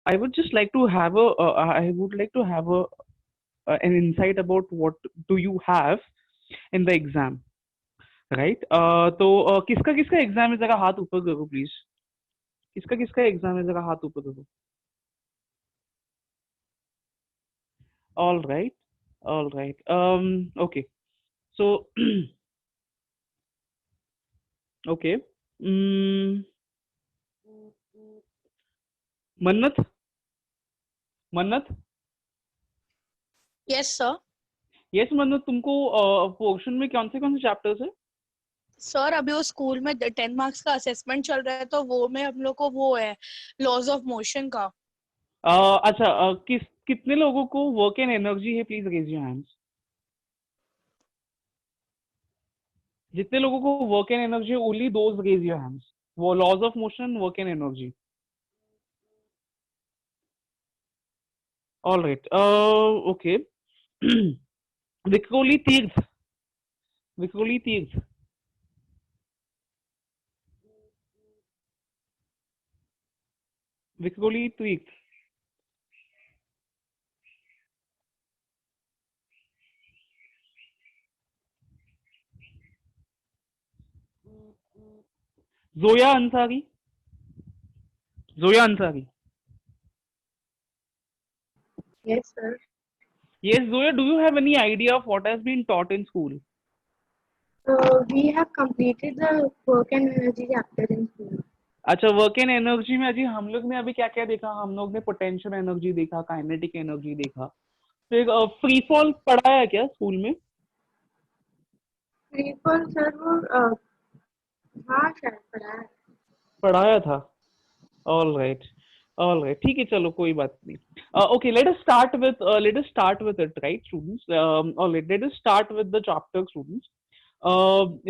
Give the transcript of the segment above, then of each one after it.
I would just like to have a I would like to have a an insight about what do you have in the exam, right? तो किसका किसका exam है, जरा हाथ ऊपर करो please. किसका किसका एग्जाम है, जरा हाथ ऊपर करो. All right, all right. Okay. So okay. Mm, मन्नत, मन्नत. Yes sir. यस मन्नत, तुमको पोर्शन में कौन से चैप्टर्स है? सर अभी वो स्कूल में 10 मार्क्स का असेसमेंट चल रहा है, तो वो में हम लोग को वो है लॉज ऑफ मोशन का. अच्छा, कितने लोगों को वर्क एंड एनर्जी है? Please raise your hands. जितने लोगों को वर्क एंड एनर्जी है, only those raise your hands. वो laws of motion, work and energy. All right. Okay. Vikhroli Tirth, Vikhroli Tirth. Vikhroli Tirth. Zoya Ansari, Zoya Ansari. Yes, sir. Yes, Zoya, do you have any idea of what has been taught in school? We have completed the work and energy chapter in school. अच्छा, work and energy में अजी हम लोग ने अभी क्या क्या देखा? हम लोग ने पोटेंशियल एनर्जी देखा, काइनेटिक एनर्जी देखा, फिर फ्री फॉल पढ़ाया क्या स्कूल में? फ्री फॉल सर वो हाँ शायद पढ़ा है. पढ़ाया था. ऑल राइट, ऑल राइट, ठीक है, चलो कोई बात नहीं. Okay, let us start with it, right, students? All right, let us start with the chapter, students.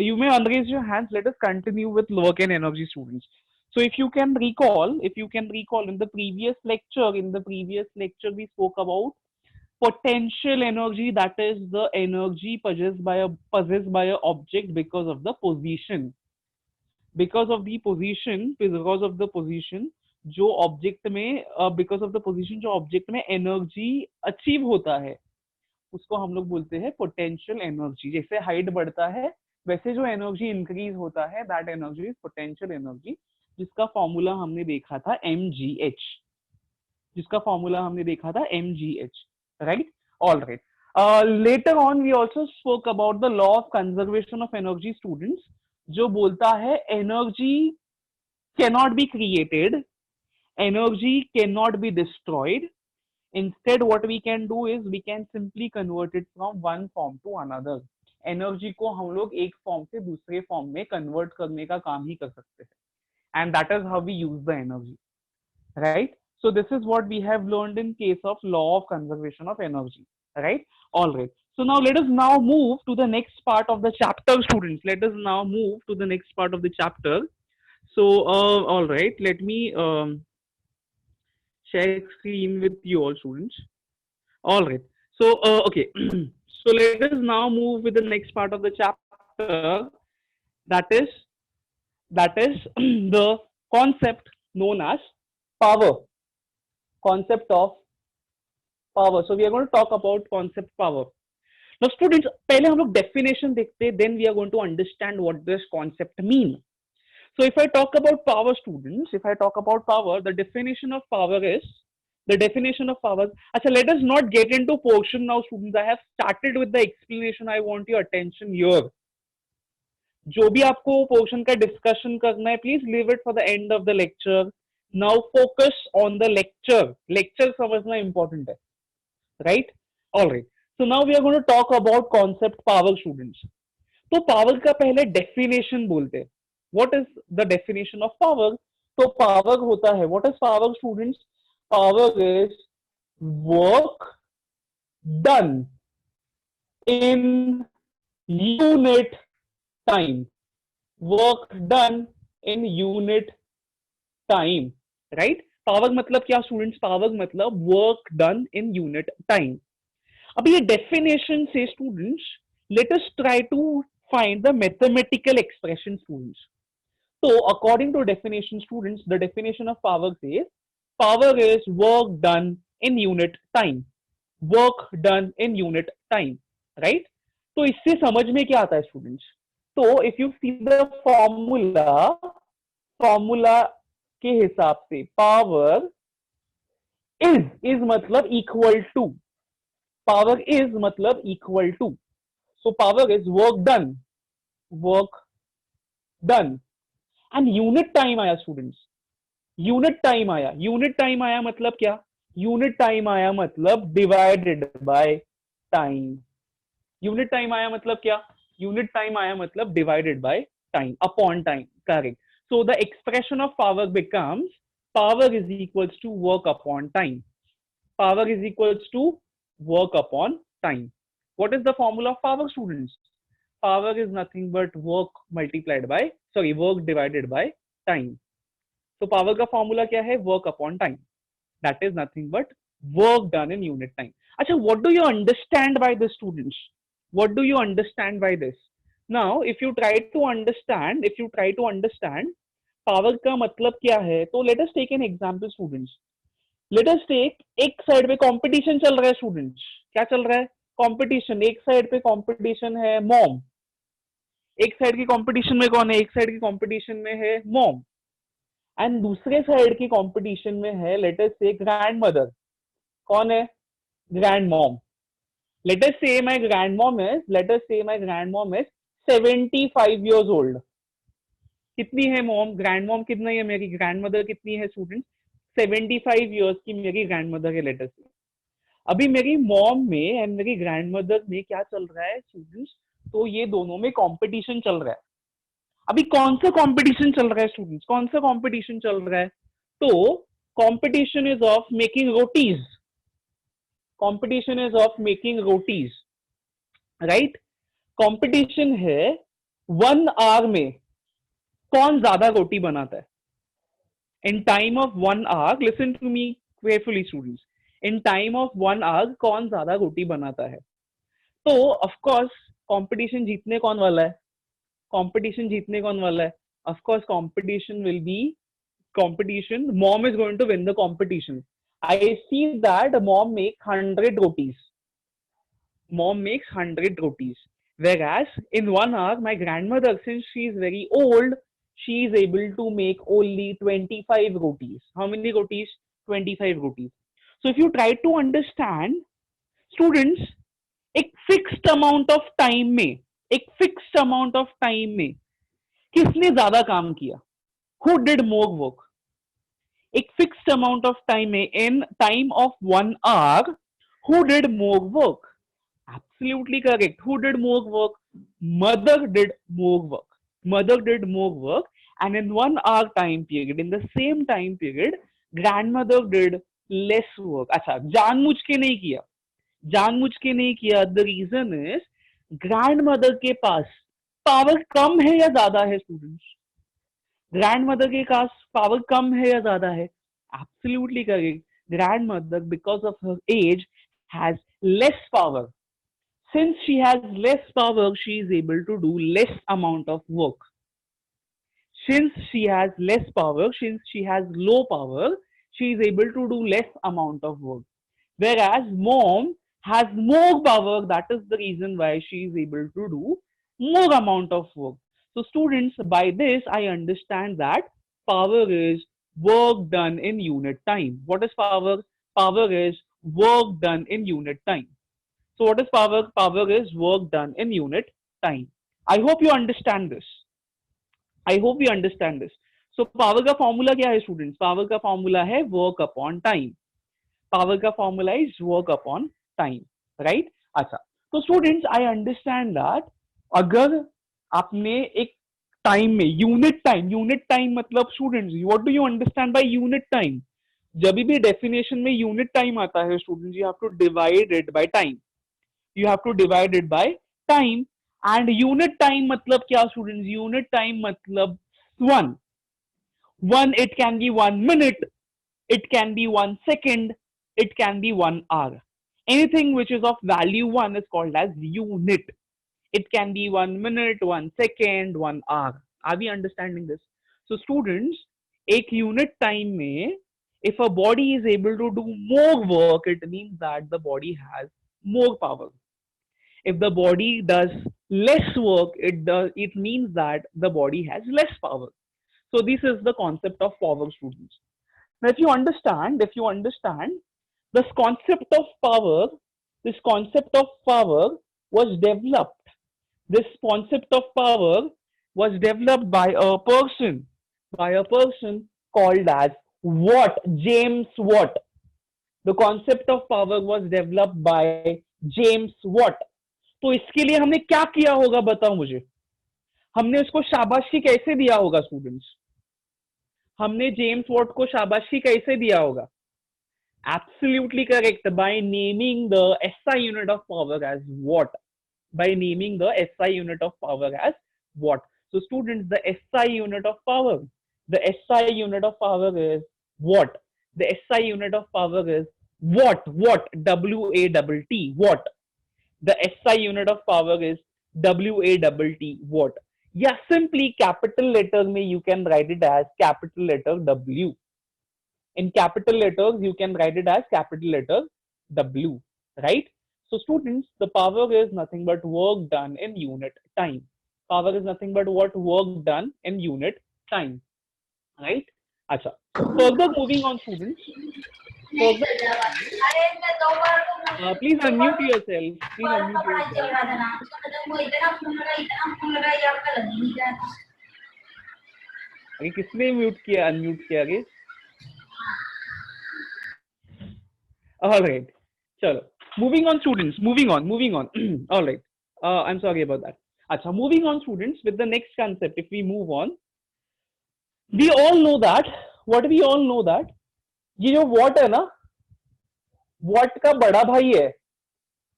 You may unraise your hands. Let us continue with work and energy, students. So if you can recall, in the previous lecture we spoke about potential energy, that is the energy possessed by a object because of the position, जो object में because of the position जो object में energy achieve होता है, उसको हम लोग बोलते हैं पोटेंशियल एनर्जी. जैसे हाइट बढ़ता है वैसे जो एनर्जी इंक्रीज होता है, that energy is potential energy, जिसका फॉर्मूला हमने देखा था mgh, right? All right. Later on we also spoke about the law of conservation of energy, students, जो बोलता है energy cannot be created, energy cannot be destroyed. Instead what we can do is we can simply convert it from one form to another. Energy को हम लोग एक form से दूसरे form में कन्वर्ट करने का काम ही कर सकते हैं, and that is how we use the energy, right? So this is what we have learned in case of law of conservation of energy, right? All right. So now let us now move to the next part of the chapter, students. Let us now move to the next part of the chapter. So all right, let me share screen with you all, students. All right. So okay. So let us now move with the next part of the chapter. That is the concept known as power. Concept of power. So we are going to talk about concept power. Now, students, पहले हम लोग definition देखते हैं, then we are going to understand what this concept mean. So if I talk about power, students, the definition of power is, Acha, let us not get into portion now, students. I have started with the explanation. I want your attention here. जो भी आपको portion का discussion करना है, please leave it for the end of the lecture. Now focus on the lecture समझना important है, right? All right. So now we are going to talk about concept power, students. तो power का पहले definition बोलते हैं. What is the definition of power? तो power होता है, what is power, students? Power is work done in unit time. Work done in unit time, right? Power मतलब क्या, स्टूडेंट्स? पावर मतलब work done in unit time. अब ये definition से students, let us try to find the mathematical expression, students. So according to definition, students, the definition of power says power is work done in unit time, work done in unit time, right? तो इससे समझ में क्या आता है students? तो if you see the formula, formula के हिसाब से पावर इज मतलब इक्वल टू, पावर इज मतलब equal to, so power is work done, work done, and unit time आया स्टूडेंट्स, यूनिट टाइम आया, यूनिट टाइम आया मतलब क्या? यूनिट टाइम आया मतलब divided by time, unit time आया मतलब क्या? यूनिट टाइम आया मतलब divided by time upon time, correct? So the expression of power becomes power is equals to work upon time, power is equals to work upon time. What is the formula of power, students? Power is nothing but work multiplied by, sorry, work divided by time. So power का formula क्या है? Work upon time. That is nothing but work done in unit time. अच्छा, what do you understand by this, students? What do you understand by this? Now, if you try to understand power का मतलब क्या है, तो let us take an example, students. Let us take, एक side पे competition चल रहा है स्टूडेंट्स, क्या चल रहा है? कंपटीशन। एक साइड पे कंपटीशन है मॉम, एक साइड की कंपटीशन में कौन है? एक साइड की कंपटीशन में है मॉम, एंड दूसरे साइड की कंपटीशन में है लेट अस से ग्रैंड मदर। कौन है? Grand mom. लेट अस से my grand mom is 75 years old। कितनी है मॉम? ग्रैंड मॉम कितना है मेरी? ग्रैंड मदर कितनी है स्टूडेंट्स? 75 years की मेरी ग्रैंड मदर है लेटर से। अभी मेरी मॉम में एंड मेरी ग्रैंड मदर में क्या चल रहा है स्टूडेंट्स? तो ये दोनों में कंपटीशन चल रहा है। अभी कौन सा कंपटीशन चल रहा है स्टूडेंट्स? कौन सा कंपटीशन चल रहा है? तो competition is of making rotis, competition is of making rotis, right? Competition है 1 hour में कौन ज्यादा रोटी बनाता है। In time of 1 hour, listen to me carefully, students. In time of 1 hour, कौन ज्यादा रोटी बनाता है? तो of course competition जीतने कौन वाला है? Competition जीतने कौन वाला है? Of course competition will be competition. Mom is going to win the competition. I see that mom makes 100 rotis. Mom makes 100 rotis. Whereas in 1 hour, my grandmother, since she is very old, she is able to make only 25 rotis. How many rotis? 25 rotis. So if you try to understand, students, एक fixed amount of time में, एक fixed amount of time में किसने ज्यादा काम किया? Who did more work? एक fixed amount of time में, in time of 1 hour, who did more work? Absolutely correct. Who did more work? Mother did more work. Mother did more work, and in 1 hour time period, in the same time period, grandmother did less work. अच्छा, जानबूझ के नहीं किया, जानबूझ के नहीं किया। The reason is grandmother के पास पावर कम है या ज्यादा है स्टूडेंट्स? ग्रैंडमदर के पास पावर कम है या ज्यादा है? Absolutely correct. Grandmother, because of her age, has less power. Since she has less power, she is able to do less amount of work. Since she has less power, since she has low power, she is able to do less amount of work. Whereas mom has more power, that is the reason why she is able to do more amount of work. So students, by this I understand that power is work done in unit time. What is power? Power is work done in unit time. So what is power? Power is work done in unit time. I hope you understand this. I hope you understand this. So power का formula क्या है students? Power का formula है work upon time. Power का formula is work upon time, right? अच्छा, तो students I understand that अगर आपने एक टाइम में यूनिट टाइम मतलब students what do you understand by unit time? जब भी डेफिनेशन में यूनिट टाइम आता है students, you have to divide it by time, you have to divide it by time. And unit time मतलब क्या students? Unit time मतलब one, it can be 1 minute, it can be 1 second, it can be 1 hour. Anything which is of value 1 is called as unit. It can be 1 minute, 1 second, 1 hour. Are we understanding this? So students, एक unit time में If a body is able to do more work, it means that the body has more power. If the body does less work, it means that the body has less power. So this is the concept of power, students. Now if you understand this concept of power, this concept of power was developed. This concept of power was developed by a person called as Watt, James Watt. The concept of power was developed by James Watt. तो इसके लिए हमने क्या किया होगा बताओ मुझे, हमने उसको शाबाशी कैसे दिया होगा स्टूडेंट्स, हमने जेम्स वॉट को शाबाशी कैसे दिया होगा? Absolutely correct, by naming the SI unit of power as watt. By naming the SI unit of power as watt. So students, the SI unit of power, the SI unit of power is watt. The SI unit of power is watt, W-A-T-T, watt. The SI unit of power is W-A-T-T, watt. Yeah, simply capital letter में you can write it as capital letter W. In capital letters, you can write it as capital letter W, right? So students, the power is nothing but work done in unit time. Power is nothing but what? Work done in unit time, right? Acha. Further moving on, students. Further, please unmute yourself. Please unmute yourself. अरे किसने mute किया, unmute किया आगे? All right, chalo. Moving on, students. Moving on. All right. I'm sorry about that. Acha, moving on, students, with the next concept. If we move on, we all know that. What we all know that ये जो what है ना, what का बड़ा भाई है.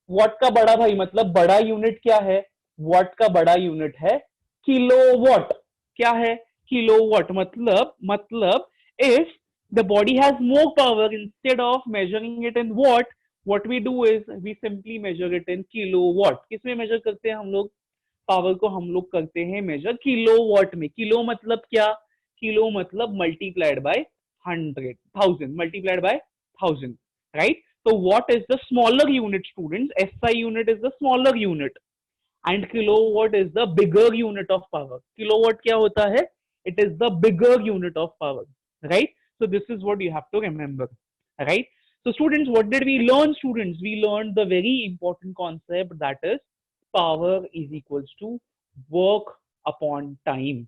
What का बड़ा भाई मतलब बड़ा यूनिट क्या है? वॉट का बड़ा यूनिट है किलोवॉट. क्या है? किलोवॉट. मतलब if the body has more power, instead of measuring it in watt, what we do is we simply measure it in kilowatt. किसमें measure करते हैं हम लोग? पावर को हम लोग करते हैं measure किलोवाट में. किलो मतलब क्या? किलो मतलब multiplied by 100, 1000, multiplied by 1000, right? So watt is the smaller unit, students. SI unit is the smaller unit and kilowatt is the bigger unit of power. Kilowatt क्या होता है? It is the bigger unit of power, right? So this is what you have to remember, right? So students, what did we learn, students? We learned the very important concept, that is power is equals to work upon time.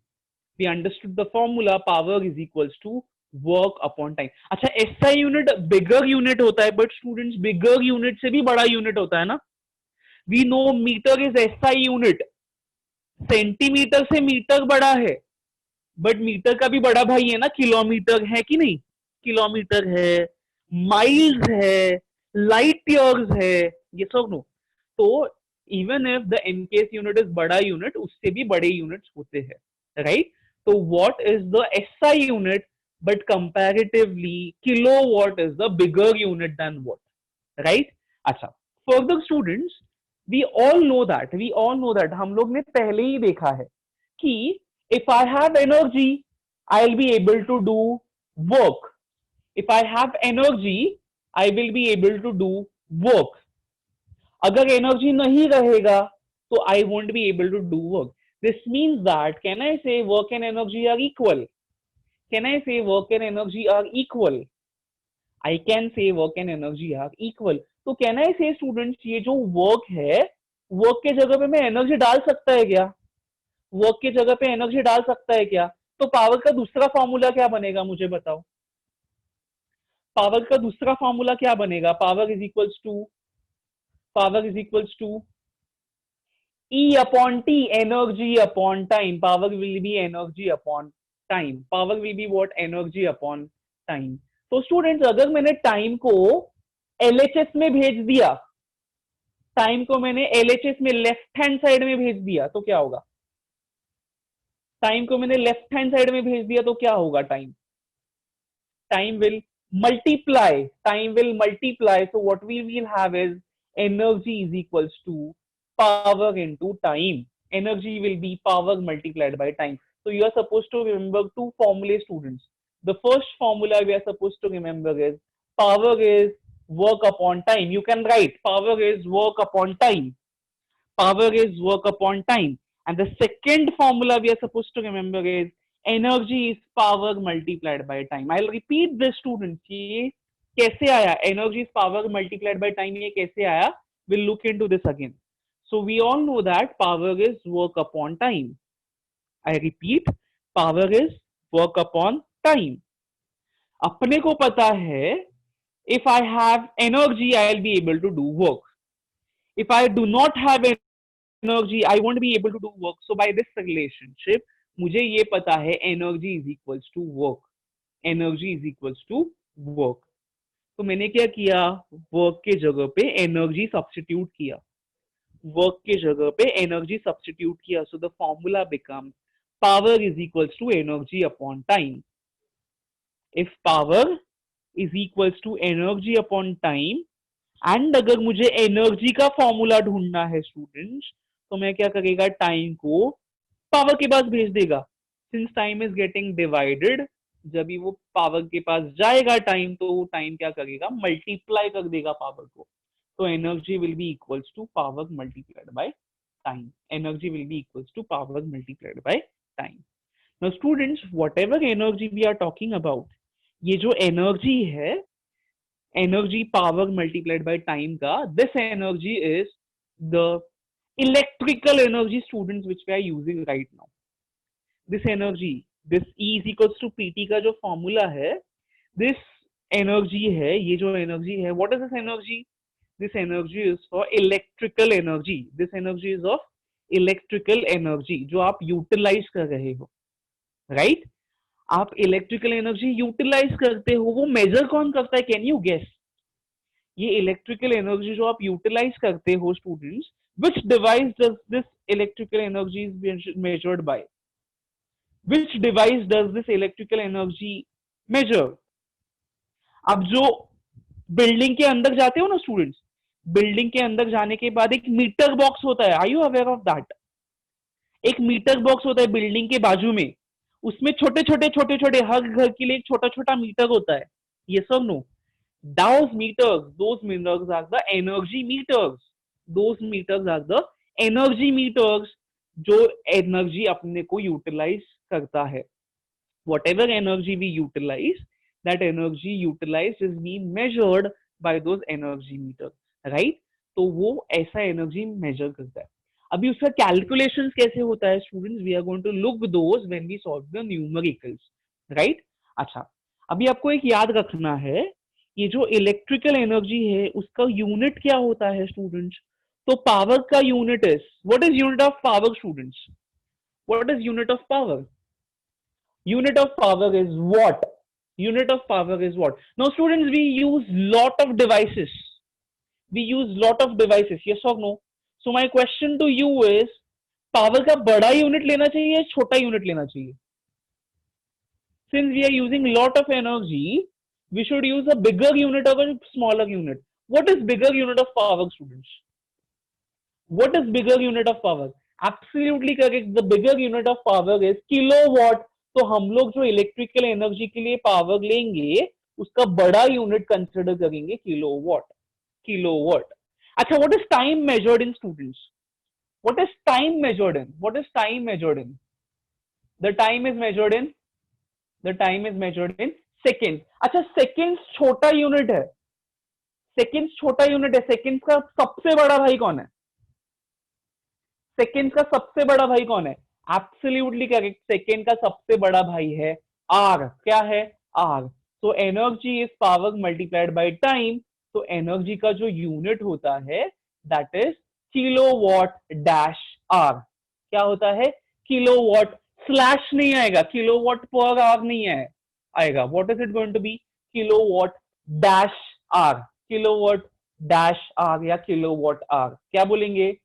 We understood the formula, power is equals to work upon time. अच्छा, SI unit bigger unit होता है, but students bigger unit से भी बड़ा unit होता है ना? We know meter is SI unit. Centimetre से मीटर बड़ा है, बट मीटर का भी बड़ा भाई है ना, किलोमीटर है कि नहीं? किलोमीटर है, माइल्स है, लाइट ईयर्स है, ये सब नो. तो इवन इफ द एनकेस यूनिट इज बड़ा यूनिट, उससे भी बड़े यूनिट्स होते हैं, राइट? तो what is the SI unit, but comparatively kilowatt is the bigger unit then what, right? अच्छा, further students, we all know that हम लोग ने पहले ही देखा है कि if I have energy, I'll be able to do work. If I have energy, I will be able to do work. अगर energy नहीं रहेगा, तो I won't be able to do work. This means that, can I say work and energy are equal? Can I say work and energy are equal? I can say work and energy are equal. तो can I say students, ये जो work है, work के जगह पे मैं energy डाल सकता है क्या? वर्क की जगह पे एनर्जी डाल सकता है क्या? तो पावर का दूसरा फॉर्मूला क्या बनेगा, मुझे बताओ. पावर का दूसरा फॉर्मूला क्या बनेगा? Power is equals to E upon T, energy upon time. Power will be energy upon time. Power will be what? Energy upon time. तो स्टूडेंट्स, अगर मैंने टाइम को LHS में भेज दिया, टाइम को मैंने LHS में लेफ्ट हैंड साइड में भेज दिया, तो क्या होगा? टाइम को मैंने लेफ्ट हैंड साइड में भेज दिया तो क्या होगा? Time will multiply. So what we will have is energy is equals to power into time. Energy will be power multiplied by time. So you are supposed to remember two formulas, students. the first formula we are supposed to remember is power is work upon time. You can write power is work upon time. Power is work upon time. And the second formula we are supposed to remember is energy is power multiplied by time. I'll repeat this, students. ये कैसे आया? Energy is power multiplied by time. ये कैसे आया? We'll look into this again. So we all know that power is work upon time. I repeat, power is work upon time. अपने को पता है, if I have energy, I'll be able to do work. If I do not have energy, I won't be able to do work. So by this relationship, मुझे ये पता है energy is equals to work. Energy is equals to work. तो मैंने क्या किया? Work के जगह पे एनर्जी सब्स्टिट्यूट किया. वर्क के जगह पे एनर्जी सब्स्टिट्यूट किया. So the formula become power is equals to energy upon time. If power is equals to energy upon time, and अगर मुझे एनर्जी का फॉर्मूला ढूंढना है स्टूडेंट्स, तो मैं क्या करेगा? टाइम को पावर के पास भेज देगा. Since time is getting divided, जब भी वो पावर के पास जाएगा टाइम, तो वो टाइम क्या करेगा? मल्टीप्लाई कर देगा पावर को. तो energy will be equals to power multiplied by time. Energy will be equals to power multiplied by time. Now students, whatever energy we are talking about, ये जो एनर्जी है, energy power multiplied by time का, this energy is the electrical energy students which we are using right now. This energy, this E is equals to PT का जो formula है, this energy है, ये जो एनर्जी है, what is this energy? This energy is for electrical energy. This energy is of electrical energy जो आप utilise कर रहे हो, राइट? आप इलेक्ट्रिकल एनर्जी यूटिलाइज करते हो, वो मेजर कौन करता है? Can you guess? ये इलेक्ट्रिकल एनर्जी जो आप यूटिलाइज करते हो students, which device does this electrical energy is measured by? Which device does this electrical energy measure? अब जो बिल्डिंग के अंदर जाते हो ना स्टूडेंट्स, बिल्डिंग के अंदर जाने के बाद एक मीटर बॉक्स होता है. Are you aware of that? एक मीटर बॉक्स होता है बिल्डिंग के बाजू में. उसमें छोटे छोटे हर घर के लिए एक छोटा छोटा मीटर होता है. Yes or no? Those meters are the energy meters. Those meters are the energy meters जो एनर्जी अपने को यूटिलाइज करता है. Whatever energy we utilize, that energy utilized is being measured by those energy meters, right? तो वो ऐसा energy major करता है. अभी उसका कैलकुलेशंस कैसे होता है students? We are going to look those when we solve the numericals, right? अच्छा, अभी आपको एक याद रखना है, ये जो इलेक्ट्रिकल एनर्जी है उसका यूनिट क्या होता है स्टूडेंट्स? तो पावर का unit is, what is unit of power students? What is unit of power? Unit of power is what? Unit of power is what? Now students, we use lot of devices. We use lot of devices. Yes or no? So my question to you is, power का बड़ा unit लेना चाहिए या छोटा unit लेना चाहिए? Since we are using lot of energy, we should use a bigger unit or a smaller unit. What is bigger unit of power, students? What is bigger unit of power? Absolutely correct. The bigger unit of power is kilowatt. तो हम लोग जो electrical energy के लिए power लेंगे उसका बड़ा unit consider करेंगे किलोवाट. किलोवाट. अच्छा, what is time measured in students? What is time measured in? What is time measured in? The time is measured in, the time is measured in seconds. अच्छा, seconds छोटा unit है. Seconds छोटा unit है. Seconds का सबसे बड़ा भाई कौन है? सेकेंड्स का सबसे बड़ा भाई कौन है? Absolutely correct. सेकेंड का सबसे बड़ा भाई है आर. क्या है? आर. तो energy is power multiplied by time. तो एनर्जी का जो यूनिट होता है that is kilowatt dash hour. क्या होता है? किलोवाट. स्लैश नहीं आएगा, किलोवाट पर आवर नहीं है, आएगा. What is it going to be? Kilowatt dash hour. Kilowatt dash hour या किलोवाट आर. क्या बोलेंगे?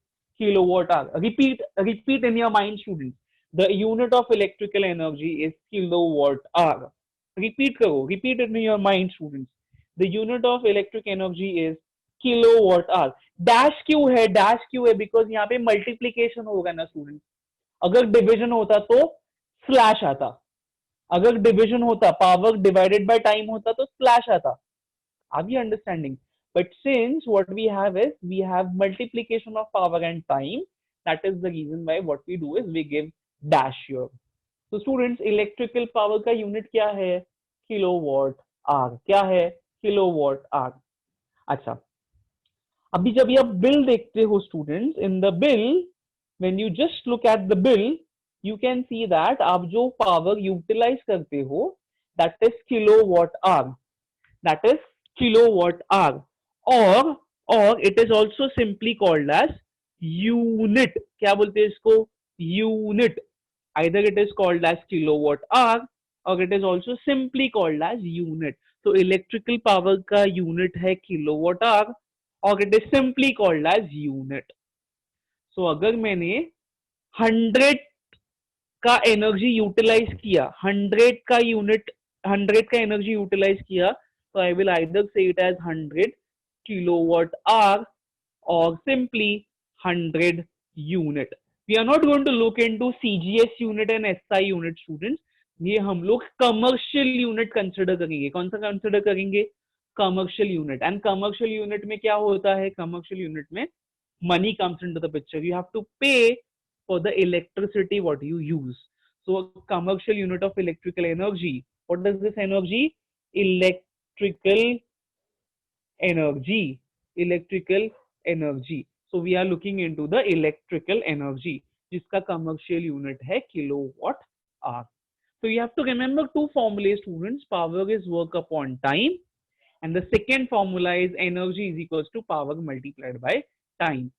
kilowatt hour. Repeat in your mind, students. The unit of electrical energy is kilowatt hour. Repeat karo. Repeat it in your mind, students. The unit of electric energy is kilowatt hour. Dash क्यों है? Dash क्यों है? Because यहाँ पे multiplication होगा ना students. अगर division होता तो slash आता. अगर डिविजन होता, पावर डिवाइडेड बाय टाइम होता तो स्लैश आता. Are we understanding? But since what we have is we have multiplication of power and time, that is the reason why what we do is we give dash here. So students, electrical power का unit क्या है? Kilowatt hour. क्या है? Kilowatt hour. अच्छा, अभी जब ये आप बिल देखते हो students, in the bill, when you just look at the bill, you can see that आप जो पावर यूटिलाइज करते हो, that is kilowatt hour. That is kilowatt hour, or it is also simply called as unit. क्या बोलते हैं इसको? Unit. Either it is called as kilowatt hour or it is also simply called as unit. So electrical power का unit है kilowatt hour or it is simply called as unit. So अगर मैंने 100 का energy utilise किया, 100 का unit, 100 का energy utilise किया, so I will either say it as 100 kilowatt hour or simply 100 unit. We are not going to look into CGS unit and SI unit students. ये हम लोग कमर्शियल यूनिट कंसिडर करेंगे. कौन सा consider करेंगे? Commercial unit. And commercial unit में क्या होता है? कमर्शियल यूनिट में money comes into the picture. You have to pay for the electricity what you use. So a commercial unit of electrical energy. What is this energy? Electrical energy. Electrical energy. So we are looking into the electrical energy, जिसका commercial unit है kilowatt hour. So you have to remember two formulae, students. Power is work upon time, and the second formula is energy is equals to power multiplied by time.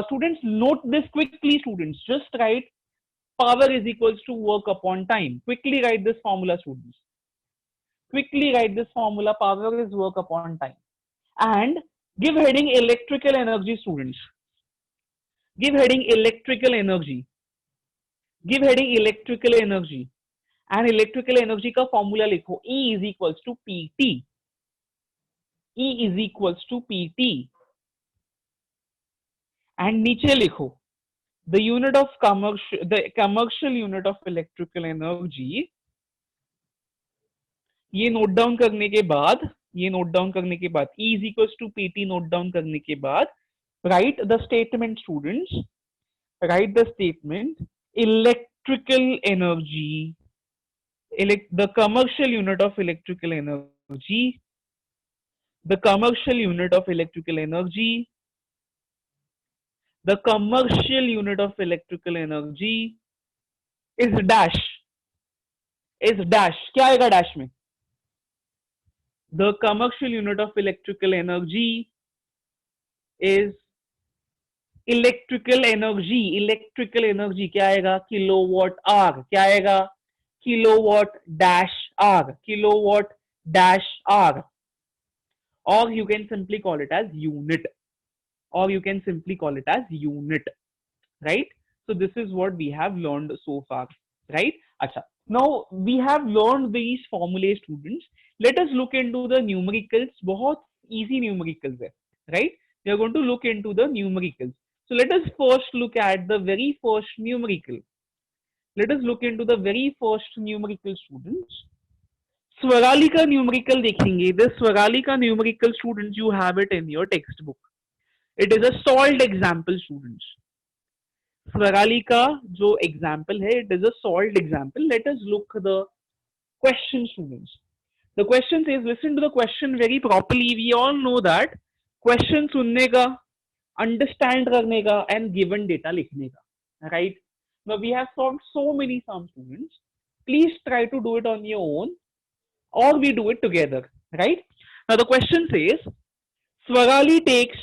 Students, note this quickly. Students, just write power is equals to work upon time. Quickly write this formula, students. Quickly write this formula. Power is work upon time. And give heading electrical energy, students. Give heading electrical energy. Give heading electrical energy. And electrical energy का formula लिखो. E is equals to PT. E is equals to PT. And नीचे लिखो. The unit of commercial unit of electrical energy. ये note down करने के बाद, E is equals to PT note down करने के बाद, write the statement, students. Write the statement. Electrical energy. The commercial unit of electrical energy. The commercial unit of electrical energy. The commercial unit of electrical energy is dash. Is dash. क्या आएगा dash में? The commercial unit of electrical energy is electrical energy. Electrical energy क्या आएगा? Kilowatt hour. क्या आएगा? Kilowatt dash hour. Kilowatt dash hour. Or you can simply call it as unit. Or you can simply call it as unit. Right? So this is what we have learned so far. Right? Acha. Now we have learned these formulae, students. Let us look into the numericals. बहुत easy numericals है. Right? We are going to look into the numericals. So let us first look at the very first numerical. Let us look into the very first numerical, students. Swarali का numerical देखेंगे. This Swarali का numerical, students, you have it in your textbook. It is a solved example, students. Swarali का जो example है, it is a solved example. Let us look the question, students. The question says, listen to the question very properly. We all know that question सुनने का, understand करने का, and given data लिखने का, right? Now we have solved so many sums, students. Please try to do it on your own, or we do it together, right? Now the question says, Swarali takes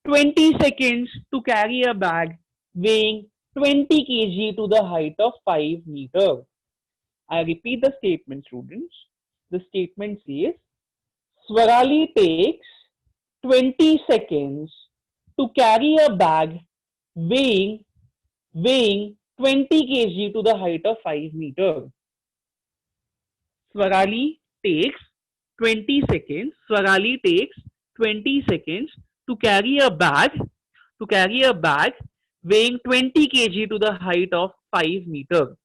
20 seconds to carry a bag weighing 20 kg to the height of 5 meters. I repeat the statement, students. The statement says, Swarali takes 20 seconds to carry a bag weighing 20 kg to the height of 5 meters. Swarali takes 20 seconds. Swarali takes 20 seconds to carry a bag weighing 20 kg to the height of 5 meters.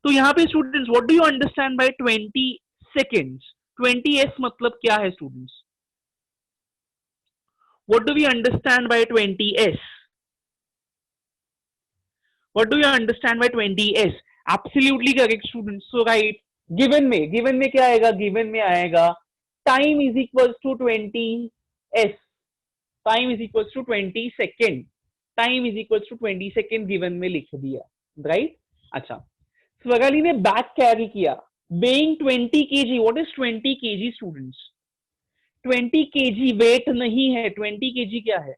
तो यहाँ पे students what do you understand by 20 seconds? 20s मतलब क्या है students? What do we understand by 20s? What do you understand by 20s? Absolutely correct students, so right. Given में क्या आएगा? Given में आएगा time is equals to 20s। Time is equals to 20 second. Time is equals to 20 second given में लिख दिया, राइट? अच्छा, स्वगाली ने बैग कैरी किया, weighing 20 kg। What is 20 kg students? 20 kg weight नहीं है, 20 kg क्या है?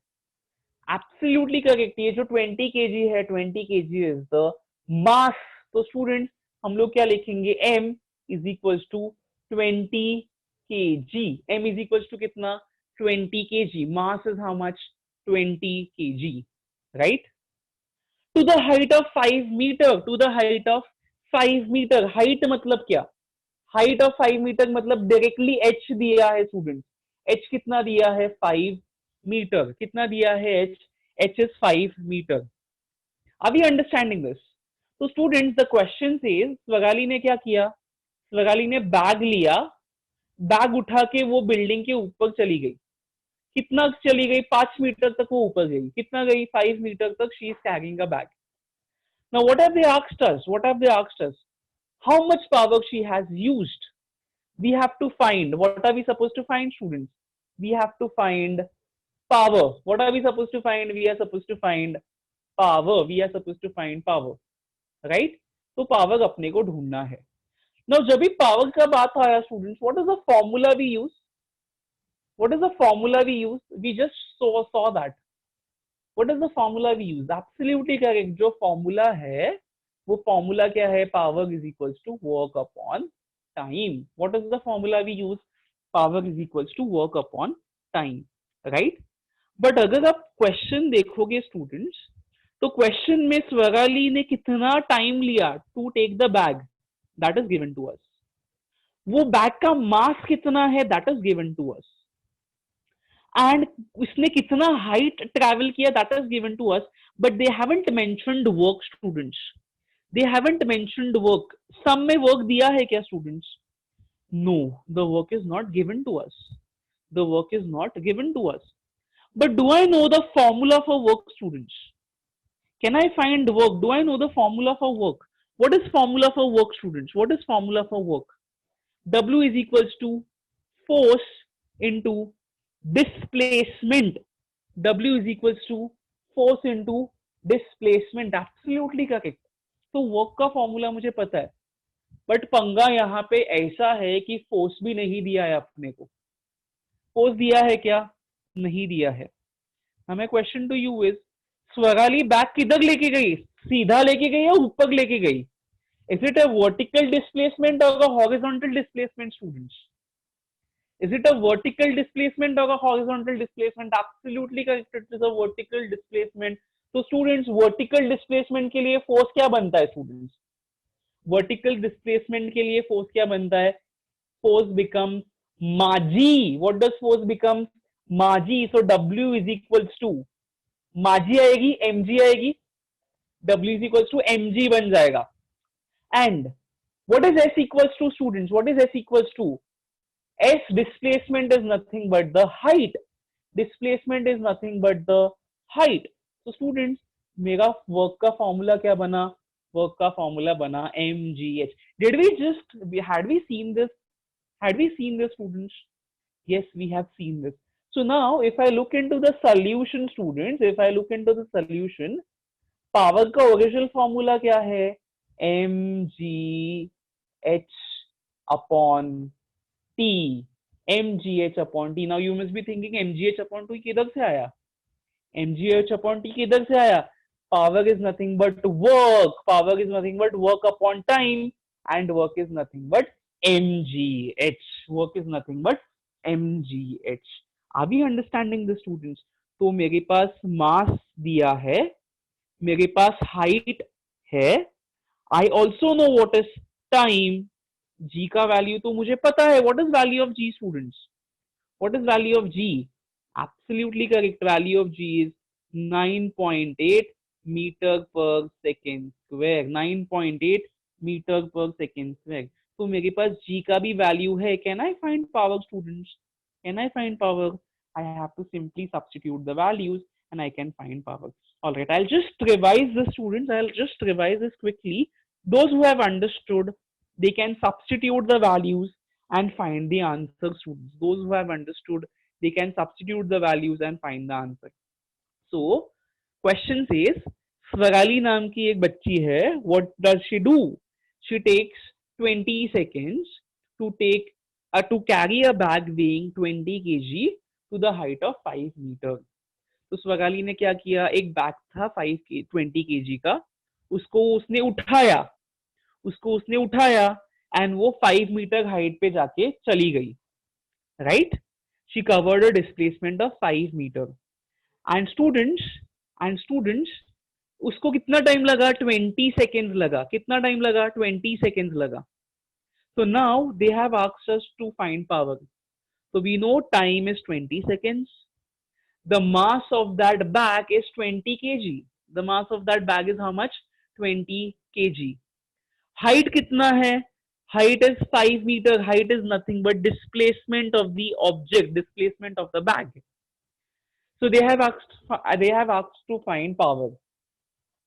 एब्सोल्युटली करेक्ट, ये जो 20 kg है, 20 kg इज द मास। तो स्टूडेंट्स हम लोग क्या लिखेंगे? m is equals to 20 kg। m is equals to कितना? 20 kg। Mass is how much? 20 kg, right? To the height of 5 meter. To the height of 5 meter. Height मतलब क्या? Height of 5 meter मतलब directly h दिया है student. h कितना दिया है? 5 metre. कितना दिया है h? h is 5 meter. Are we understanding this? तो students the question says, Swagali ने क्या किया? स्वगाली ने बैग लिया, बैग उठा के वो बिल्डिंग के ऊपर चली गई। कितना चली गई? 5 मीटर तक वो ऊपर गई। कितना गई? 5 मीटर तक she is carrying a bag. Now what have they asked us? What have they asked us? How much power she has used? We have to find, what are we supposed to find, students? We have to find power. What are we supposed to find? We are supposed to find power. We are supposed to find power, right? तो power अपने को ढूंढना है। Now जब भी power का बात आया students, what is the formula we use? What is the formula we use? We just saw that. What is the formula we use? Absolutely correct. जो formula है वो formula क्या है? Power is equals to work upon time. What is the formula we use? Power is equals to work upon time, right? But अगर आप question देखोगे students, तो question में स्वराली ने कितना टाइम लिया to take the bag? That is given to us. वो bag का मास कितना है? That is given to us. And उसने कितना हाइट ट्रैवल किया? That is given to us. But they haven't mentioned work students. They haven't mentioned work. Sum में work दिया है क्या students? No, the work is not given to us. The work is not given to us. But do I know the formula for work, students? Can I find work? Do I know the formula for work? What is formula for work, students? What is formula for work? W is equals to force into displacement. W is equals to force into displacement. Absolutely correct. तो work का formula मुझे पता है, but पंगा यहाँ पे ऐसा है कि फोर्स भी नहीं दिया है अपने को। फोर्स दिया है क्या? नहीं दिया है। हमें question to you is, Swarali bag किधर लेके गई? सीधा लेके गई या ऊपर लेके गई? Is it a vertical displacement और horizontal displacement students? Is it a vertical displacement और horizontal displacement? Absolutely correct, it is a vertical displacement. तो स्टूडेंट्स वर्टिकल डिस्प्लेसमेंट के लिए फोर्स क्या बनता है स्टूडेंट्स? वर्टिकल डिस्प्लेसमेंट के लिए फोर्स क्या बनता है? Force becomes Maji. What does force become? Maji. So W is equals to Maji आएगी, mg आएगी, W is equals to mg बन जाएगा। And what is S equals to, students? What is S equals to? S displacement is nothing but the height. Displacement is nothing but the height. So students, मेरा work का formula क्या बना? Work का formula बना mgh. Did we just, had we seen this? Had we seen this, students? Yes, we have seen this. So now, if I look into the solution, students, if I look into the solution, power का original formula क्या है? mgh upon t. mgh upon t. Now you must be thinking mgh upon t किधर से आया? mgh upon t किधर से आया? Power is nothing but work. Power is nothing but work upon time, and work is nothing but mgh. Work is nothing but mgh. Are we understanding the students? तो मेरे पास मास दिया है, मेरे पास height है, I also know what is time. G का value तो मुझे पता है. What is value of G, students? What is value of G? Absolutely correct. Value of G is 9.8 meter per second square. 9.8 meter per second square. तो मेरे पास g का भी वैल्यू है। Can I find power students? Can I find power? I have to simply substitute the values and I can find power. All right, I'll just revise this, students. I'll just revise this quickly. Those who have understood, they can substitute the values and find the answer, students. Those who have understood, they can substitute the values and find the answer. So, question says, Swarali नाम की एक बच्ची है. What does she do? She takes 20 seconds to carry a bag weighing 20 kg to the height of 5 meters. तो स्वगाली ने क्या किया, एक बैग था 20 केजी का, उसको उसने उठाया एंड वो 5 मीटर हाइट पे जाके चली गई, राइट? She covered a displacement of 5 meter and students उसको कितना टाइम लगा? 20 सेकेंड्स लगा. कितना टाइम लगा? 20 सेकेंड्स लगा. So now they have asked us to find power. So we know time is 20 seconds. The mass of that bag is 20 kg. The mass of that bag is how much? 20 kg. Height कितना है? Height is 5 meter. Height is nothing but displacement of the object, displacement of the bag. So they have asked to find power.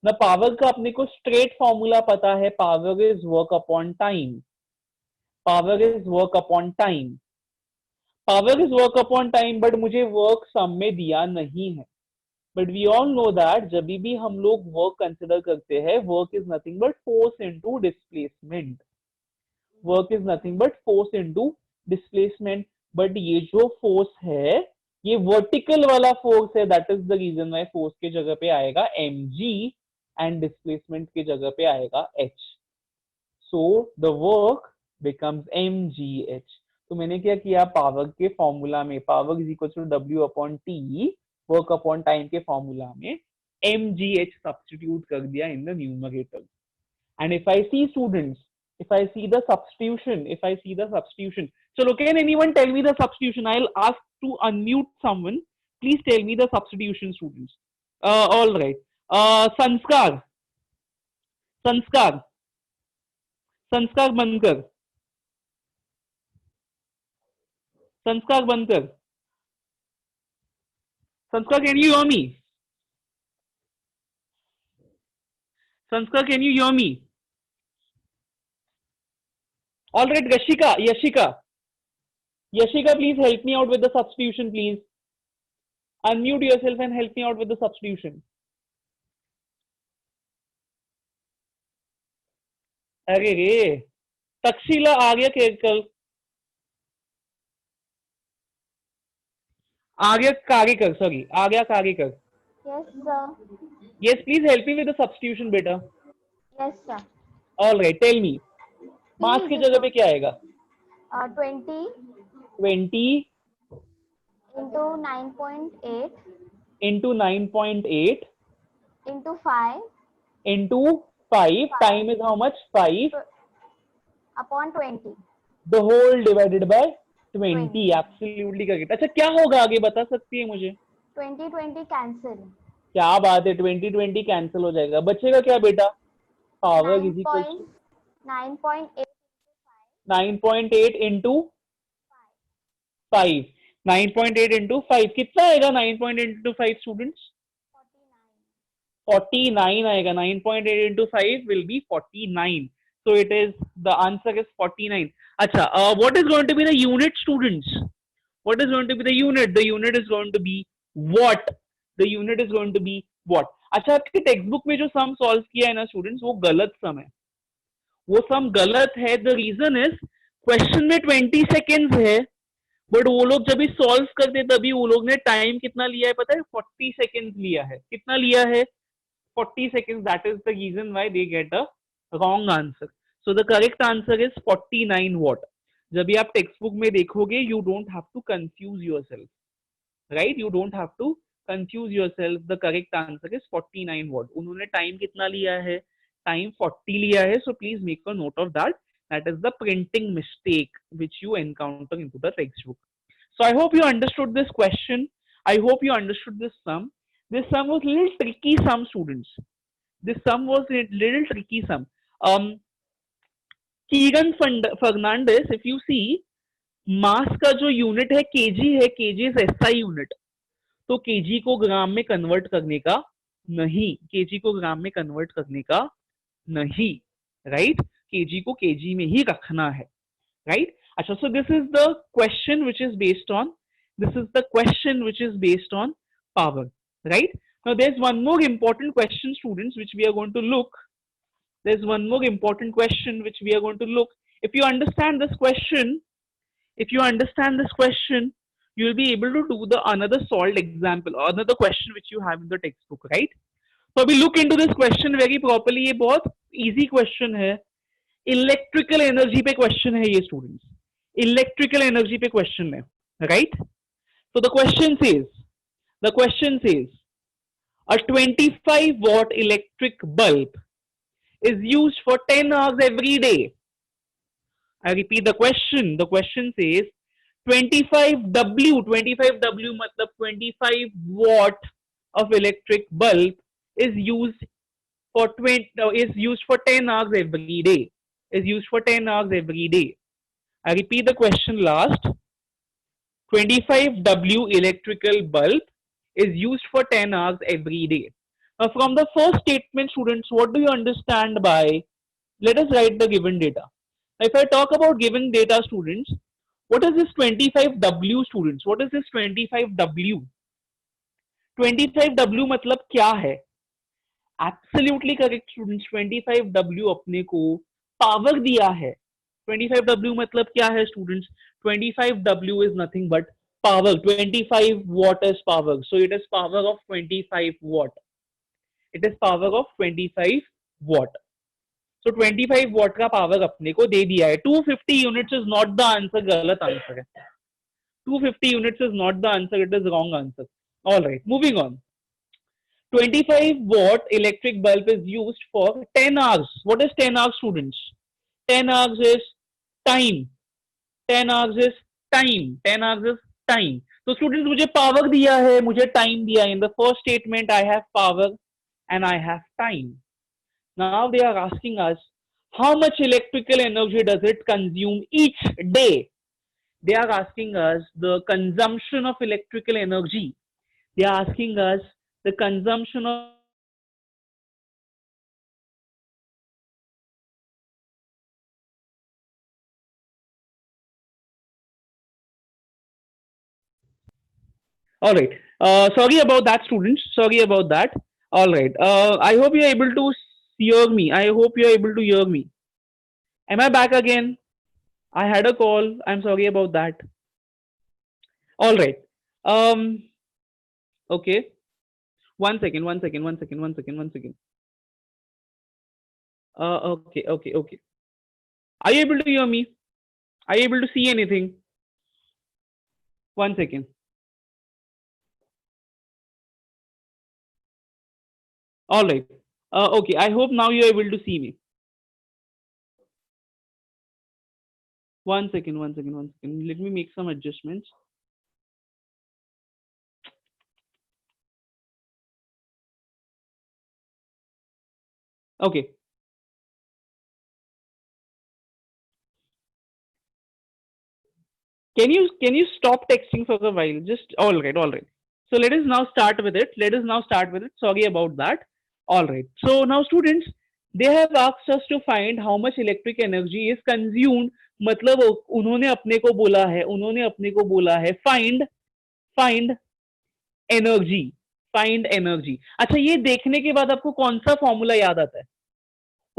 Now power का अपने को straight formula पता है. Power is work upon time. Power is work upon time. Power is work upon time, but मुझे work sum में दिया नहीं है. But we all know that जब भी हम लोग वर्क कंसिडर करते हैं, work is nothing but force into displacement. Work is nothing but force into displacement. But ये जो फोर्स है, ये वर्टिकल वाला फोर्स है. That is the reason why force के जगह पे आएगा mg एंड डिस्प्लेसमेंट के जगह पे आएगा h. So the work becomes mgh. तो मैंने क्या किया, पावर के फॉर्मूला में power is equal to W upon T, work upon time के फॉर्मूला में mgh सब्स्टिट्यूट कर दिया in the numerator. And if I see students, if I see the substitution, चलो, can anyone tell me the substitution? I'll ask to unmute someone. Please tell me the substitution, students. All right. संस्कार बंद कर. संस्कार, can you hear me? Sanskar, can you hear me? All right, Yashika, please help me out with the substitution, please. Unmute yourself and help me out with the substitution. अरे रे, तक्षशिला आ गया कल. आ गया कागेकर. Yes, sir. Yes, please help me with the substitution, beta. Yes, sir. All right, tell me. मास की जगह पे क्या आएगा? 20 into 9.8 into 9.8 into 5 into 5. Time is how much? 5 upon 20. the whole divided by 20. Absolutely correct. अच्छा, क्या होगा आगे बता सकती है मुझे? 20 cancel. क्या बात है, 20 कैंसिल हो जाएगा. बचेगा क्या बेटा? Power is equal 9.8 9.8 into 5. 9.8 into 5 कितना आएगा? 9.8 into 5 स्टूडेंट्स 49 आएगा. 9.8 into 5 will be 49. So it is, the answer is 49. अच्छा, what is going to be the unit, students? What is going to be the unit? The unit is going to be watt. The unit is going to be watt. अच्छा, आपकी text book में जो sum solve किया है ना students, वो गलत सम है. वो सम गलत है. द रीजन इज, क्वेश्चन में 20 सेकेंड्स है, बट वो लोग जब भी सॉल्व करते तभी वो लोग ने टाइम कितना लिया है पता है? 40 सेकेंड्स लिया है. कितना लिया है? 40 seconds. That is the reason why they get a wrong answer. So the correct answer is 49 watt. जब भी आप टेक्स्ट बुक में देखोगे, you don't have to confuse yourself, right? You don't have to confuse yourself. The correct answer is 49 watt. उन्होंने time कितना लिया है? Time 40 लिया है. So please make a note of that. That is the printing mistake which you encounter into the textbook. So I hope you understood this question. I hope you understood this sum. This sum was little tricky sum, students. This sum was little tricky sum. Keegan Fernandes, if you see, mass का जो unit है KG है, KG is SI unit, तो KG को gram में convert करने का नहीं, केजी को ग्राम में कन्वर्ट करने का नहीं, राइट, केजी को केजी में ही रखना है, राइट। अच्छा, so this is the question which is based on, this is the question which is based on power, right. Now there is one more important question, students, which we are going to look. There's one more important question which we are going to look. If you understand this question, you will be able to do the another solved example or another question which you have in the textbook, right? So we look into this question very properly. ये बहुत easy question है, electrical energy पे question है ये students, electrical energy पे question है, right. So the question says a 25 watt electric bulb is used for 10 hours every day. I repeat the question. The question says 25W मतलब 25 watt of electric bulb is used for 10 hours every day. Is used for 10 hours every day. I repeat the question last. 25W electrical bulb is used for 10 hours every day. Now, from the first statement, students, what do you understand by? Let us write the given data. Now, if I talk about given data, students, what is this 25W, students? What is this 25W? 25W मतलब क्या है? Absolutely correct, students. 25W अपने को power दिया है. 25W मतलब क्या है, students? 25W is nothing but power. 25 watt is power. So it is power of 25 watt. It is power of 25 watt. So 25 watt का पावर अपने को दे दिया है. 250 units is not the answer. गलत आंसर है. 250 units is not the answer. It is wrong answer. All right. Moving on. 25 watt electric bulb is used for 10 hours. What is 10 hours, students? 10 hours is time. 10 hours is time. 10 hours is time. So students, मुझे power दिया है, मुझे time दिया है. In the first statement, I have power and I have time. Now they are asking us, how much electrical energy does it consume each day? They are asking us the consumption of electrical energy. They are asking us the consumption of all right. Sorry about that, students. Sorry about that. All right. I hope you're able to hear me. I hope you're able to hear me. Am I back again? I had a call. I'm sorry about that. All right. Okay. One second. Okay. Are you able to hear me? Are you able to see anything? One second. All right. Okay. I hope now you're able to see me. One second. Let me make some adjustments. Okay. Can you stop texting for a while? Just all right. So let us now start with it. Sorry about that. All right. So now students, they have asked us to find how much electric energy is consumed. मतलब उन्होंने अपने को बोला है find energy. अच्छा, ये देखने के बाद आपको कौन सा फॉर्मूला याद आता है?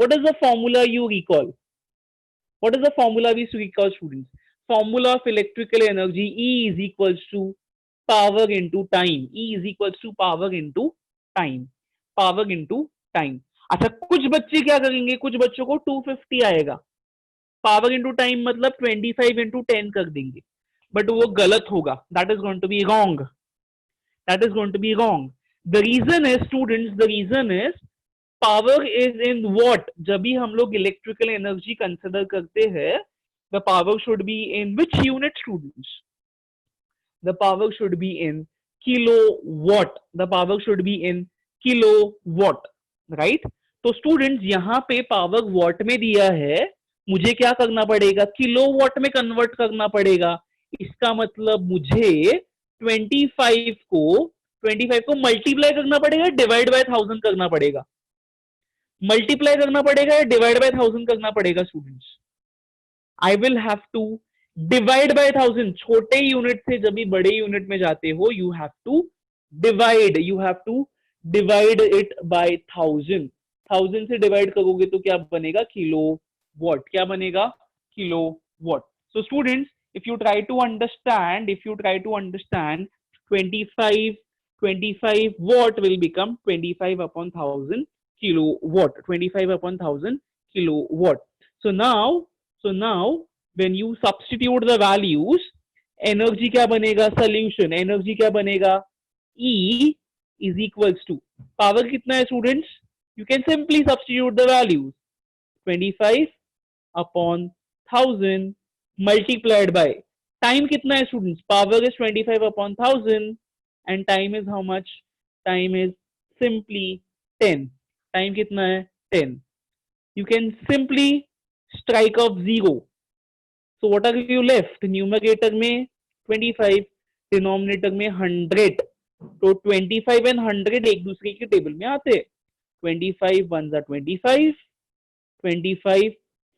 What is the formula you recall? What is the formula we recall, students? Formula of electrical energy, E is equals to power into time. E is equals to power into time. अच्छा, कुछ बच्चे क्या करेंगे? कुछ बच्चों को 250 आएगा. Power into time मतलब 25 इंटू 10 कर देंगे, बट वो गलत होगा. That is going to be wrong. The reason is, students, power is in watt. जब भी हम लोग electrical energy consider करते हैं, the power should be in which unit, students? The power should be in kilowatt. Right? तो students, यहाँ पे power watt में दिया है, मुझे क्या करना पड़ेगा, किलोवाट में कन्वर्ट करना पड़ेगा। इसका मतलब मुझे 25 को मल्टीप्लाई करना पड़ेगा, डिवाइड बाय 1000 करना पड़ेगा। मल्टीप्लाई करना पड़ेगा या डिवाइड बाय 1000 करना पड़ेगा students? I will have to divide by 1000। छोटे यूनिट से जब भी बड़े यूनिट में जाते हो, you have to divide it by 1000। 1000 से डिवाइड करोगे तो क्या बनेगा, किलो वॉट। क्या बनेगा, kilo watt. So students, if you try to understand 25 watt will become 25 upon 1000 kilowatt. 25 upon 1000 kilowatt. So now when you substitute the values, energy क्या बनेगा, solution energy क्या बनेगा, E is equals to power कितना है students, you can simply substitute the values, 25 upon 1000 multiplied by time कितना है students, power is 25 upon 1000 and time is how much, time is simply 10. time कितना है, 10. you can simply strike off 0. so what are you left, numerator में 25, denominator में 100. तो 25 and 100 एक दूसरे के टेबल में आते हैं। 25 1 जा 25, 25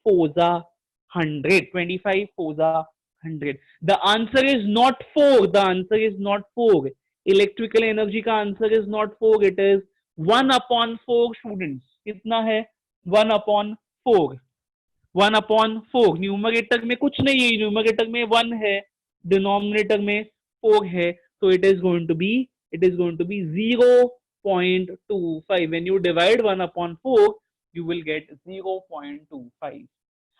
4 जा 100, 25 4 जा 100. The answer is not 4. The answer is not 4. Electrical energy का answer is not 4. It is 1 upon 4 students. कितना है, 1 upon 4. 1 upon 4. न्यूमरेटर में कुछ नहीं है, न्यूमरेटर में 1 है, डिनोमिनेटर में 4 है, so it is going to be 0.25. when you divide 1 upon 4 you will get 0.25.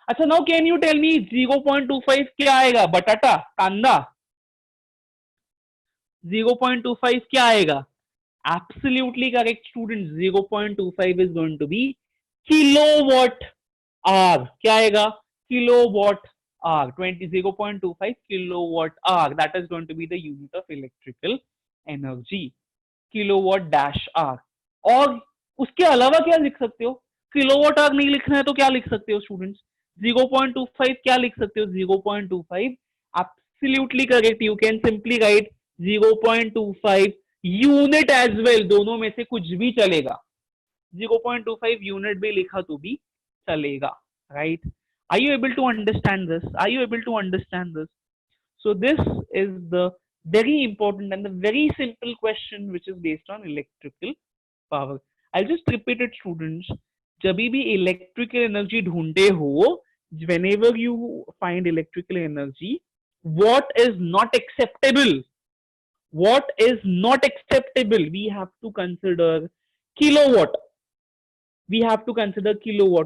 अच्छा, now can you tell me 0.25 क्या आएगा, बटाटा, कांदा? 0.25 क्या आएगा? Absolutely correct students. 0.25 is going to be kilowatt hour. क्या आएगा, kilowatt hour. 0.25 kilowatt hour. That is going to be the unit of electrical energy. kilowatt dash hour. और उसके अलावा क्या लिख सकते हो? किलोवाट आवर नहीं लिखना है तो क्या लिख सकते हो स्टूडेंट्स? 0.25 क्या लिख सकते हो? 0.25 absolutely correct. You can simply write 0.25 unit as well. दोनों में से कुछ भी चलेगा. 0.25 यूनिट भी लिखा तो भी चलेगा, right? Are you able to understand this? So this is the very important and the very simple question which is based on electrical power. I'll just repeat it students. जब भी electrical energy ढूंढते हो, whenever you find electrical energy, what is not acceptable? We have to consider kilowatt.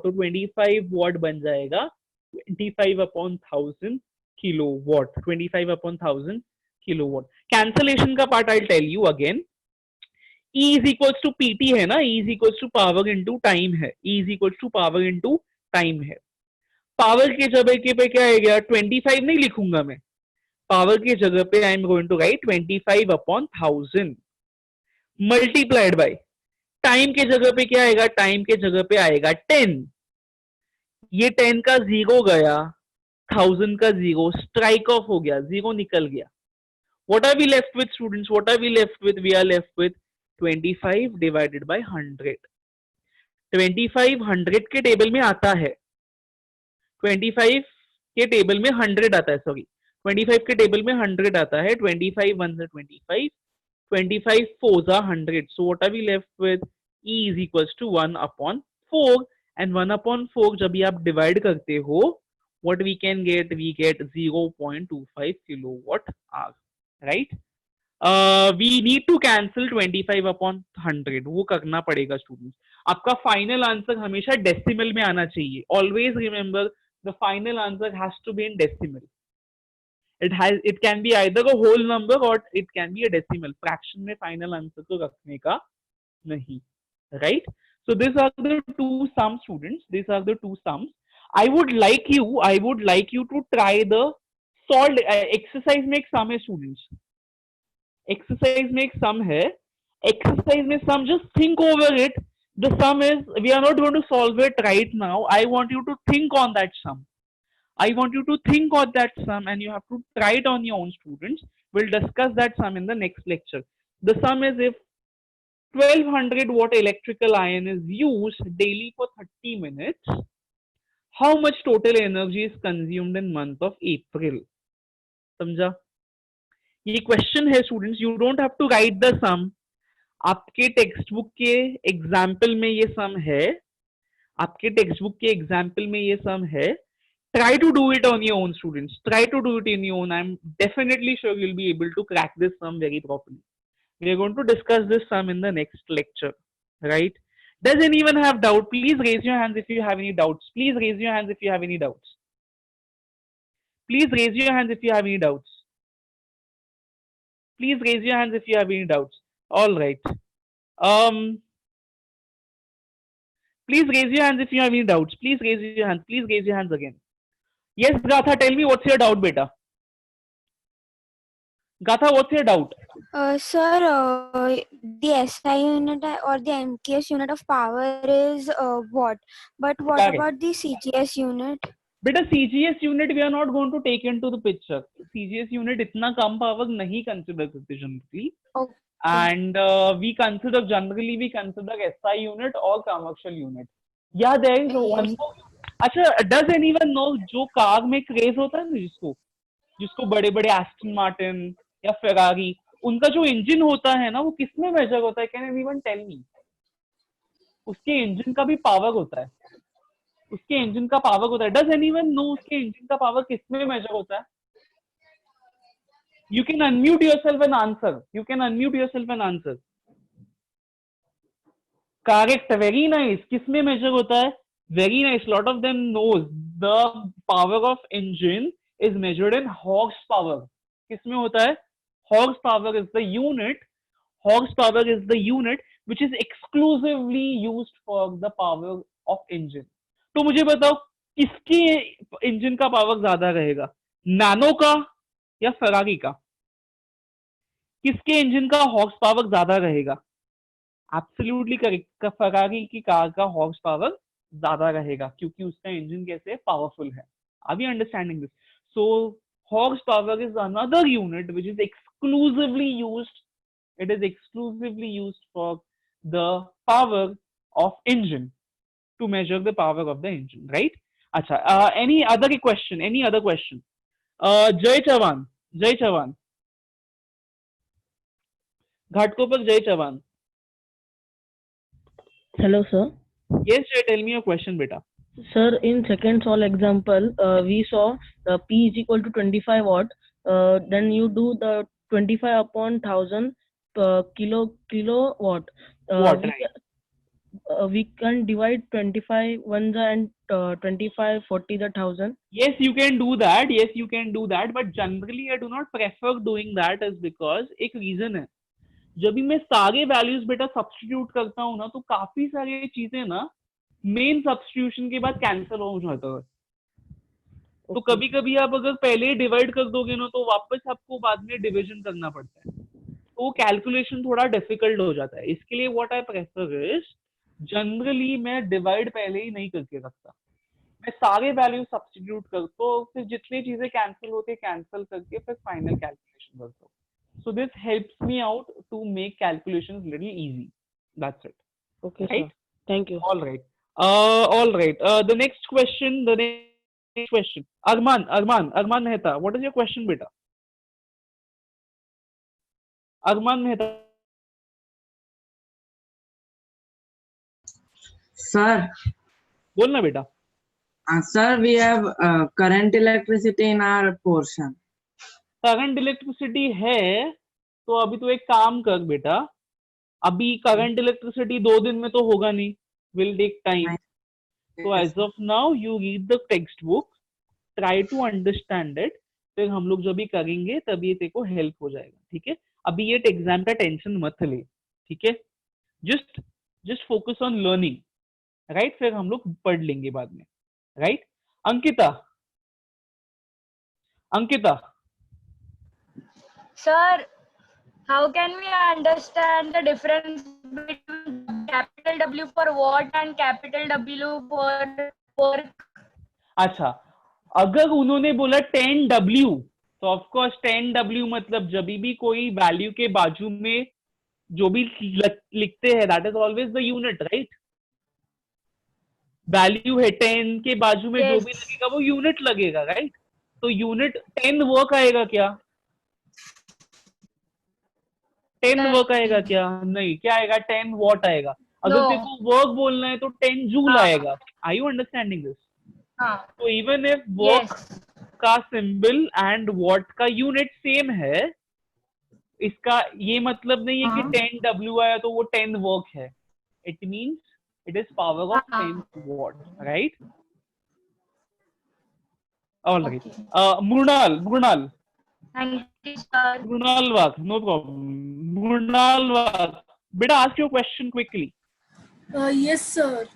तो 25 watt बन जाएगा 25 upon 1000 kilowatt. 25 upon 1000 kilowatt. Cancellation का part I'll tell you again. E is equals to PT है ना, E is equals to power into time है. E is equals to power into time है. Power के जगह पे क्या आएगा, 25 नहीं लिखूंगा मैं. पावर की जगह पे I am going to write 25 upon 1000 multiplied by time के जगह पे क्या आएगा, टाइम के जगह पे आएगा 10. ये 10 का 0 गया, 1000 का 0 स्ट्राइक ऑफ हो गया, 0 निकल गया. What are we left with students, what are we left with? We are left with 25 divided by 100. 25 100 के टेबल में आता है, 25 के टेबल में 100 आता है, सॉरी 25 के टेबल में 100 आता है. 25 1 जा 25, 25 4 जा 100. So what are we left with? E is equals to 1 upon 4 and 1 upon 4 जब भी आप डिवाइड करते हो, what we can get? We get 0.25 kilowatt hour, right? We need to cancel 25 upon 100. वो करना पड़ेगा स्टूडेंट्स. आपका फाइनल आंसर हमेशा डेसिमल में आना चाहिए. Always remember the final answer has to be in decimal. It can be either a whole number or it can be a decimal. Fraction में final answer को रखने का नहीं, right? So these are the two sums students. These are the two sums. I would like you to try the solved exercise में एक sum है students. Exercise में एक sum है. Exercise में sum, just think over it. The sum is, we are not going to solve it right now. I want you to think on that sum. I want you to think on that sum and you have to try it on your own, students. We'll discuss that sum in the next lecture. The sum is, if 1200 watt electrical iron is used daily for 30 minutes, how much total energy is consumed in month of April? समझा? ये question है students, you don't have to write the sum. आपके text book के example में ये सम है, आपके text book के एग्जाम्पल में ये सम है. Try to do it on your own, students. Try to do it in your own. I'm definitely sure you'll be able to crack this sum very properly. We are going to discuss this sum in the next lecture, right? Does anyone have doubt? Please raise your hands if you have any doubts. Please raise your hands if you have any doubts. Please raise your hands if you have any doubts. Please raise your hands if you have any doubts. All right. Please raise your hands if you have any doubts. Please raise your hands. Please raise your hands again. Yes, Gatha, tell me what's your doubt, beta. Gatha, what's your doubt? Sir, the SI unit or the MKS unit of power is watt, but what Correct. about the CGS unit? Beta, CGS unit we are not going to take into the picture. CGS unit इतना कम power नहीं consider करते generally. Okay. And we consider SI unit or commercial unit. Yeah, there is one more. अच्छा, does anyone know जो car में craze होता है ना, जिसको बड़े बड़े एस्टन मार्टिन या फेरारी, उनका जो इंजन होता है ना, वो किसमें मेजर होता है? Can anyone tell me? उसके इंजन का भी पावर होता है, उसके इंजन का पावर होता है. डज एनीवन नो उसके इंजन का पावर किसमें मेजर होता है? You can unmute yourself and answer. You can unmute yourself and answer. Correct. Very nice. किसमें measure होता है? Very nice. Lot of them knows the power of engine is measured in horsepower. किसमें होता है? Horsepower is the unit. Horsepower is the unit which is exclusively used for the power of engine. तो मुझे बताओ किसके engine का power ज्यादा रहेगा? नैनो का या फरारी का? किसके इंजन का हॉर्स पावर ज्यादा रहेगा? एब्सोल्युटली करेक्ट, फरारी की कार का हॉर्स पावर ज्यादा रहेगा क्योंकि उसका इंजन कैसे पावरफुल है. Are we understanding this? So horse power is another unit which is exclusively used. It is exclusively used for the power of engine, to measure the power of the engine, right? Acha, any other question? Any other question? Jay Chavan, Jay Chavan, Ghatkopar Jay Chavan. Hello, sir. Yes, Jay, tell me your question, beta. Sir, in second solve example, we saw P is equal to 25 watt. Then you do the 25 upon 1000 kilowatt. Watt, right? We can divide 25 ones and 25 40 the 1000. Yes, you can do that. Yes, you can do that. But generally, I do not prefer doing that, is because एक reason है. जब भी मैं सारे values बेटा substitute करता हूँ ना, तो काफी सारी चीजें ना मेन सब्स्टिट्यूशन के बाद कैंसिल हो जाता है. तो कभी कभी आप अगर पहले डिवाइड कर दोगे ना, तो वापस आपको बाद में डिवीजन करना पड़ता है, तो कैलकुलेशन थोड़ा डिफिकल्ट हो जाता है. इसके लिए what I prefer is, generally मैं डिवाइड पहले ही नहीं करके रखता, मैं सारे वैल्यू सब्स्टिट्यूट करता हूँ, फिर जितनी चीजें कैंसिल होती कैंसिल करके फिर फाइनल कैलकुलेशन करता हूँ. So this helps me out to make calculations little easy. That's it. Okay, right? sir. Thank you. All right. All right. The next question. The next question. Arman Mehta. What is your question, beta? Arman Mehta. Sir. बोलना बेटा. Sir, we have current electricity in our portion. Current electricity है, तो अभी तो एक काम कर बेटा, अभी करंट इलेक्ट्रिसिटी 2 दिन में तो होगा नहीं, विल टेक टाइम. तो as of now you read the text book, try to understand it, फिर हम लोग जब भी करेंगे तभी तेरे को हेल्प हो जाएगा. ठीक है, अभी ये एग्जाम का टेंशन मत ले. ठीक है, just focus on learning, right? फिर हम लोग पढ़ लेंगे बाद में, right? Ankita. Sir, how can we understand the difference between capital W for watt and capital W for work. अच्छा, अगर उन्होंने बोला 10W, तो ऑफ कोर्स 10W मतलब जब भी कोई वैल्यू के बाजू में जो भी लिखते हैं that is always the unit, right? Value है 10 के बाजू में जो भी Yes. लगेगा वो यूनिट लगेगा, राइट? तो यूनिट 10 वर्क आएगा क्या? 10 वर्क आएगा क्या? नहीं, क्या आएगा? 10 वॉट आएगा। अगर No. तेरे को वर्क बोलना है तो 10 जूल हाँ। आएगा। Are you understanding this? हाँ. तो इवन इफ वर्क Yes. का सिंबल एंड वॉट का यूनिट सेम है, इसका ये मतलब नहीं है कि हाँ। 10 W आया तो वो 10 वर्क है। It means it is power of हाँ। 10 watt, right? All right. Mrinal Thank you, sir. Vak, no problem. Mrunal Vak, beta, ask your question quickly. Yes, sir.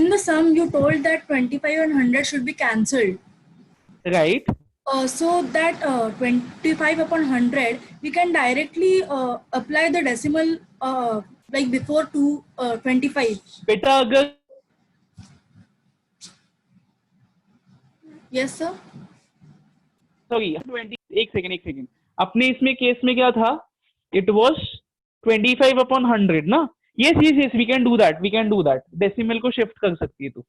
In the sum, you told that 25 and 100 should be cancelled. Right? So that 25 upon 100, we can directly apply the decimal like before 25. Beta, agar Yes, sir. sorry, 20. एक second. अपने इसमें case में क्या था? It was 25 upon 100 ना? Yes, we can do that. Decimal को shift कर सकती है तू।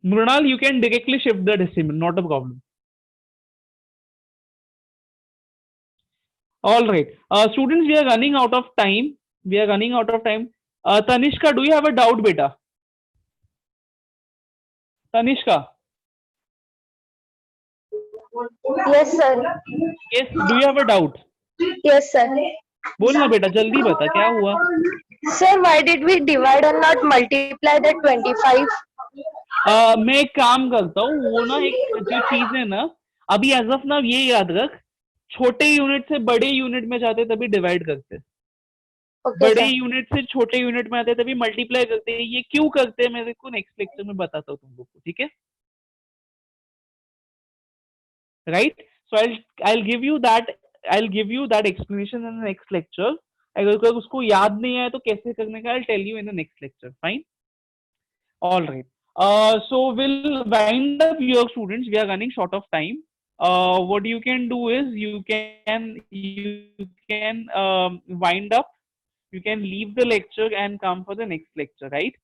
Mrunal, you can directly shift the decimal, not a problem. All right. Students, we are running out of time. Tanishka, do you have a doubt, beta? Tanishka? Yes, sir. Yes, do you have a doubt? Yes, sir. बोल ना बेटा, जल्दी बता क्या हुआ? Sir, why did we divide and not multiply the 25? मैं एक काम करता हूँ, वो ना एक जो चीज है ना, अभी एज ऑफ नाउ ये याद रख, छोटे यूनिट से बड़े यूनिट में जाते तभी डिवाइड करते, बड़े यूनिट से छोटे यूनिट में आते तभी मल्टीप्लाई करते हैं। ये क्यों करते हैं मेरे को नेक्स्ट लेक्चर में बताता हूँ तुम लोग को, ठीक है? Right, so I'll give you that explanation in the next lecture. अगर उसको याद नहीं आया तो कैसे करने का I'll tell you in the next lecture. Fine? All right. So we'll wind up here, students. We are running short of time. What you can do is you can wind up. You can leave the lecture and come for the next lecture, right?